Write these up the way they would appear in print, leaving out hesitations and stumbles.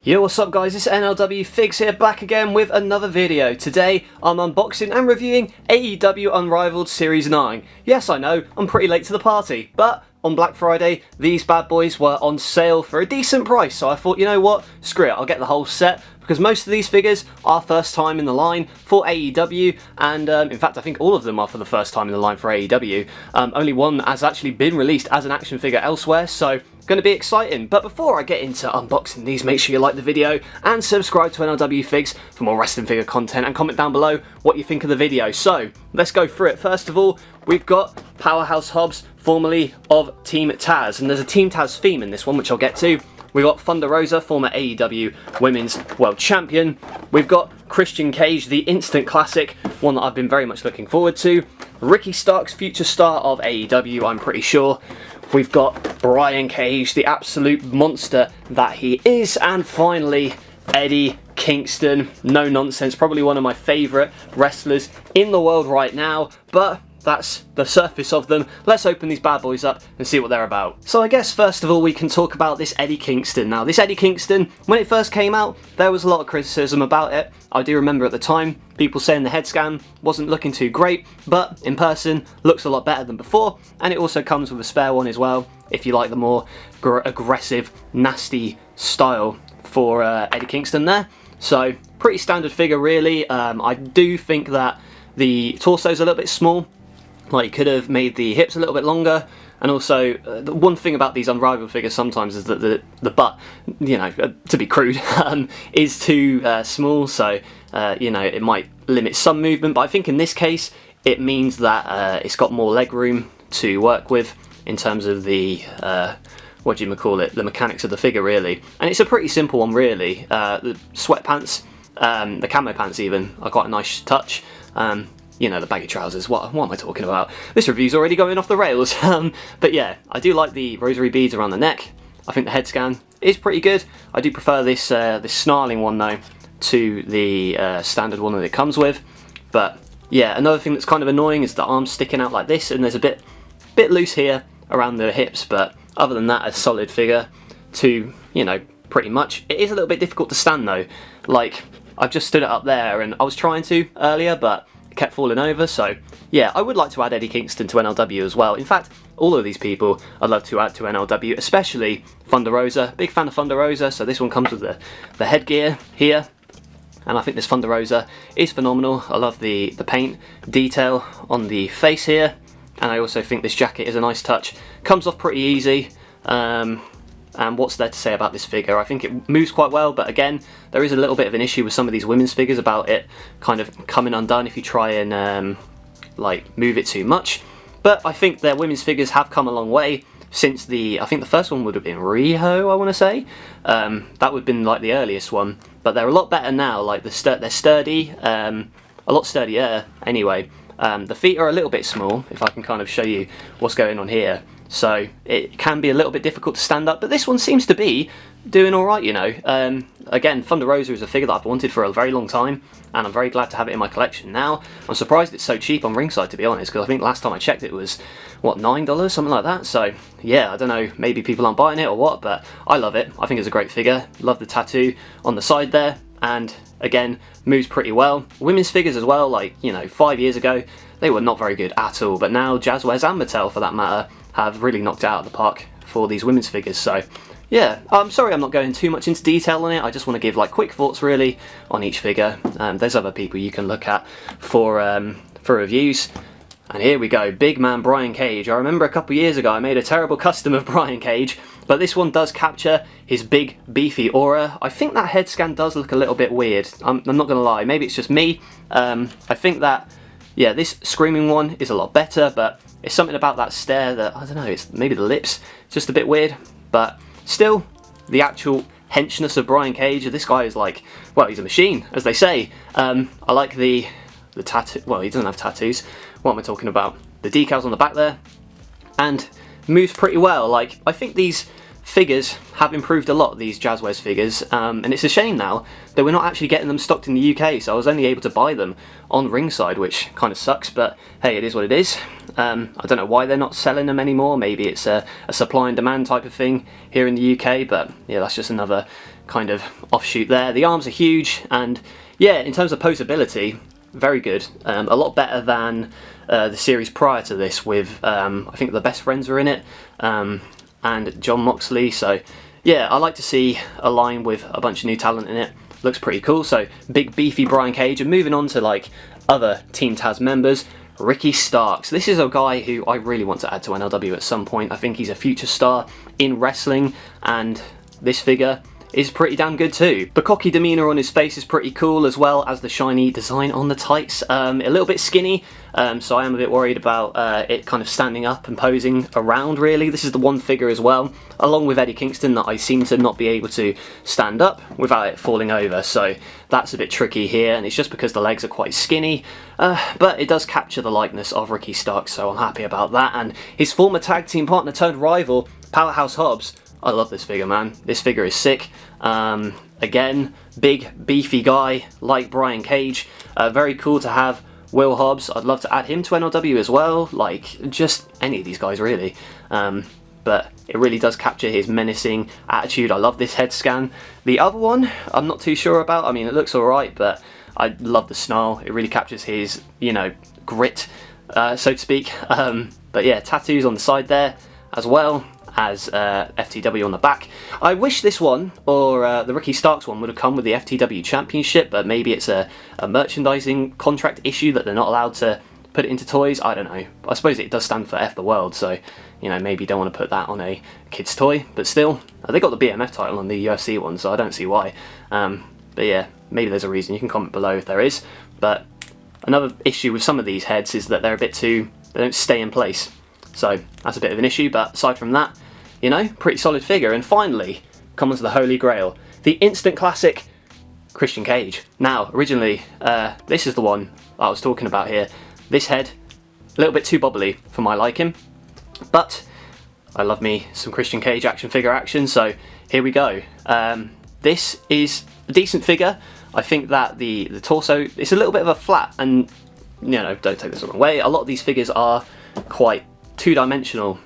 Yo, what's up guys, it's NLW Figs here, back again with another video. Today I'm unboxing and reviewing AEW Unrivaled Series 9. Yes, I know, I'm pretty late to the party, but on Black Friday these bad boys were on sale for a decent price, so I thought, you know what, screw it, I'll get the whole set, because most of these figures are first time in the line for AEW, and in fact I think all of them are for the first time in the line for AEW. Only one has actually been released as an action figure elsewhere, so going to be exciting. But before I get into unboxing these, make sure you like the video and subscribe to NLW Figs for more wrestling figure content, and comment down below what you think of the video. So let's go through it. First of all, we've got Powerhouse Hobbs, formerly of Team Taz, and there's a Team Taz theme in this one which I'll get to. We've got Thunder Rosa, former AEW Women's World Champion. We've got Christian Cage, the instant classic, one that I've been very much looking forward to. Ricky Starks, future star of AEW, I'm pretty sure. We've got Brian Cage, the absolute monster that he is. And finally, Eddie Kingston. No nonsense, probably one of my favourite wrestlers in the world right now, but that's the surface of them. Let's open these bad boys up and see what they're about. So I guess first of all we can talk about this Eddie Kingston. Now this Eddie Kingston, when it first came out, there was a lot of criticism about it. I do remember at the time people saying the head scan wasn't looking too great, but in person looks a lot better than before, and it also comes with a spare one as well if you like the more aggressive, nasty style for Eddie Kingston there. So pretty standard figure really. I do think that the torso's a little bit small. Like, you could have made the hips a little bit longer, and also the one thing about these Unrivaled figures sometimes is that the butt, you know, to be crude, is too small, so you know, it might limit some movement, but I think in this case it means that it's got more leg room to work with in terms of the what do you call it, the mechanics of the figure really. And it's a pretty simple one really. The sweatpants, the camo pants even, are quite a nice touch. You know, the baggy trousers, what am I talking about? This review's already going off the rails. But yeah, I do like the rosary beads around the neck. I think the head scan is pretty good. I do prefer this this snarling one though to the standard one that it comes with. But yeah, another thing that's kind of annoying is the arms sticking out like this, and there's a bit loose here around the hips, but other than that, a solid figure to, you know, pretty much. It is a little bit difficult to stand though. Like, I've just stood it up there and I was trying to earlier, but kept falling over. So yeah, I would like to add Eddie Kingston to NLW as well. In fact, all of these people I'd love to add to NLW, especially Thunder Rosa. Big fan of Thunder Rosa, so this one comes with the headgear here, and I think this Thunder Rosa is phenomenal. I love the paint detail on the face here, and I also think this jacket is a nice touch. Comes off pretty easy. And what's there to say about this figure? I think it moves quite well, but again, there is a little bit of an issue with some of these women's figures about it kind of coming undone if you try and like move it too much. But I think their women's figures have come a long way since I think the first one would have been Riho, I want to say. That would have been like the earliest one, but they're a lot better now. Like they're sturdy, a lot sturdier anyway. The feet are a little bit small, if I can kind of show you what's going on here. So it can be a little bit difficult to stand up, but this one seems to be doing alright, you know. Again, Thunder Rosa is a figure that I've wanted for a very long time, and I'm very glad to have it in my collection now. I'm surprised it's so cheap on Ringside, to be honest, because I think last time I checked it was, what, $9, something like that? So yeah, I don't know, maybe people aren't buying it or what, but I love it. I think it's a great figure. Love the tattoo on the side there, and again, moves pretty well. Women's figures as well, like, you know, 5 years ago, they were not very good at all, but now Jazzwares and Mattel, for that matter, have really knocked it out of the park for these women's figures. So yeah, I'm sorry I'm not going too much into detail on it. I just want to give like quick thoughts really on each figure. There's other people you can look at for reviews. And here we go, big man Brian Cage. I remember a couple years ago I made a terrible custom of Brian Cage, but this one does capture his big beefy aura. I think that head scan does look a little bit weird. I'm not gonna lie, maybe it's just me. I think that, yeah, this screaming one is a lot better, but it's something about that stare that, I don't know, it's maybe the lips, just a bit weird, but still, the actual henchness of Brian Cage, this guy is like, well, he's a machine, as they say. I like the tattoo, well, he doesn't have tattoos, what am I talking about? The decals on the back there, and moves pretty well. Like, I think these figures have improved a lot, these Jazzwares figures, and it's a shame now that we're not actually getting them stocked in the UK, so I was only able to buy them on Ringside, which kind of sucks, but hey, it is what it is. I don't know why they're not selling them anymore. Maybe it's a supply and demand type of thing here in the UK, but yeah, that's just another kind of offshoot there. The arms are huge, and yeah, in terms of posability, very good. A lot better than the series prior to this with, I think the Best Friends were in it, and John Moxley, so yeah, I like to see a line with a bunch of new talent in it. Looks pretty cool. So big beefy Brian Cage, and moving on to like other Team Taz members, Ricky Starks. This is a guy who I really want to add to NLW at some point. I think he's a future star in wrestling, and this figure is pretty damn good too. The cocky demeanour on his face is pretty cool, as well as the shiny design on the tights. A little bit skinny, so I am a bit worried about it kind of standing up and posing around really. This is the one figure as well, along with Eddie Kingston, that I seem to not be able to stand up without it falling over, so that's a bit tricky here, and it's just because the legs are quite skinny, but it does capture the likeness of Ricky Starks, so I'm happy about that. And his former tag team partner turned rival, Powerhouse Hobbs, I love this figure, man. This figure is sick. Again, big, beefy guy like Brian Cage. Very cool to have Will Hobbs. I'd love to add him to NLW as well. Like, just any of these guys, really. But it really does capture his menacing attitude. I love this head scan. The other one, I'm not too sure about. I mean, it looks alright, but I love the snarl. It really captures his, you know, grit, so to speak. But yeah, tattoos on the side there as well as FTW on the back. I wish this one, or the Ricky Starks one, would have come with the FTW Championship, but maybe it's a merchandising contract issue that they're not allowed to put it into toys. I don't know. I suppose it does stand for F the World, so you know, maybe you don't want to put that on a kid's toy, but still, they got the BMF title on the UFC one, so I don't see why. But yeah, maybe there's a reason. You can comment below if there is. But another issue with some of these heads is that they're a bit too, they don't stay in place. So that's a bit of an issue, but aside from that, you know, pretty solid figure. And finally, come on to the Holy Grail, the instant classic Christian Cage. Now, originally, this is the one I was talking about here. This head, a little bit too bubbly for my liking, but I love me some Christian Cage action figure action, so here we go. This is a decent figure. I think that the torso, it's a little bit of a flat, and you know, don't take this the wrong way, a lot of these figures are quite two-dimensional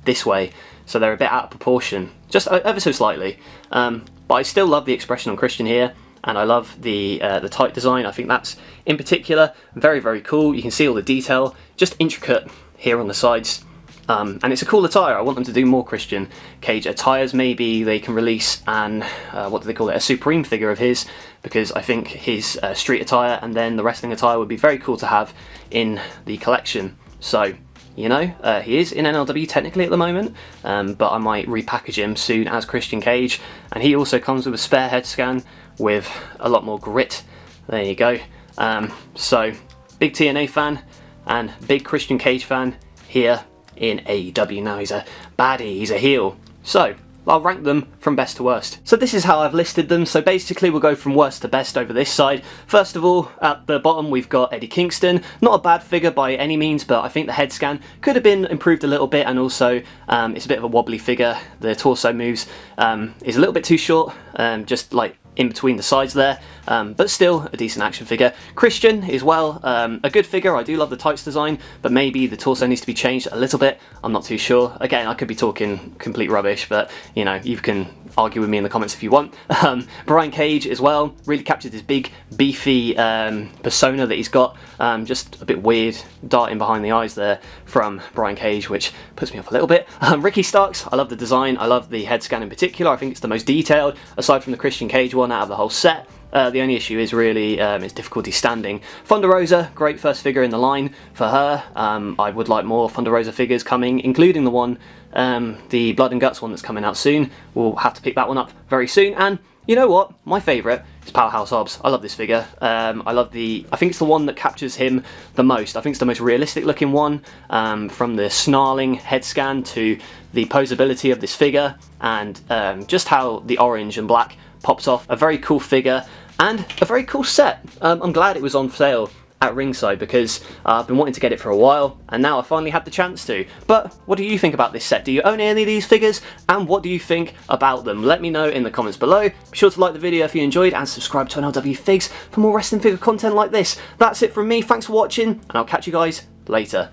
this way, so they're a bit out of proportion, just ever so slightly, but I still love the expression on Christian here, and I love the tight design. I think that's in particular very, very cool. You can see all the detail, just intricate here on the sides, and it's a cool attire. I want them to do more Christian Cage attires. Maybe they can release an what do they call it, a Supreme figure of his, because I think his street attire and then the wrestling attire would be very cool to have in the collection. So you know, he is in NLW technically at the moment, but I might repackage him soon as Christian Cage, and he also comes with a spare head scan with a lot more grit. There you go. So, big TNA fan and big Christian Cage fan here in AEW. Now he's a baddie, he's a heel. So, I'll rank them from best to worst. So this is how I've listed them. So basically we'll go from worst to best over this side. First of all, at the bottom we've got Eddie Kingston. Not a bad figure by any means, but I think the head scan could have been improved a little bit, and also it's a bit of a wobbly figure. The torso moves is a little bit too short, just like in between the sides there, but still a decent action figure. Christian as well, a good figure. I do love the tights design, but maybe the torso needs to be changed a little bit. I'm not too sure. Again, I could be talking complete rubbish, but you know, you can argue with me in the comments if you want. Brian Cage as well, really captured his big beefy persona that he's got, just a bit weird darting behind the eyes there from Brian Cage, which puts me off a little bit. Ricky Starks, I love the design, I love the head scan in particular. I think it's the most detailed aside from the Christian Cage one out of the whole set. The only issue is really its difficulty standing. Thunder Rosa, great first figure in the line for her. I would like more Thunder Rosa figures coming, including the one, the Blood and Guts one that's coming out soon. We'll have to pick that one up very soon. And you know what? My favourite is Powerhouse Hobbs. I love this figure. I think it's the one that captures him the most. I think it's the most realistic looking one, from the snarling head scan to the posability of this figure, and just how the orange and black pops off. A very cool figure and a very cool set. I'm glad it was on sale at ringside, because I've been wanting to get it for a while, and now I finally had the chance to. But what do you think about this set? Do you own any of these figures, and what do you think about them? Let me know in the comments below. Be sure to like the video if you enjoyed, and subscribe to NLW Figs for more wrestling figure content like this. That's it from me, thanks for watching, and I'll catch you guys later.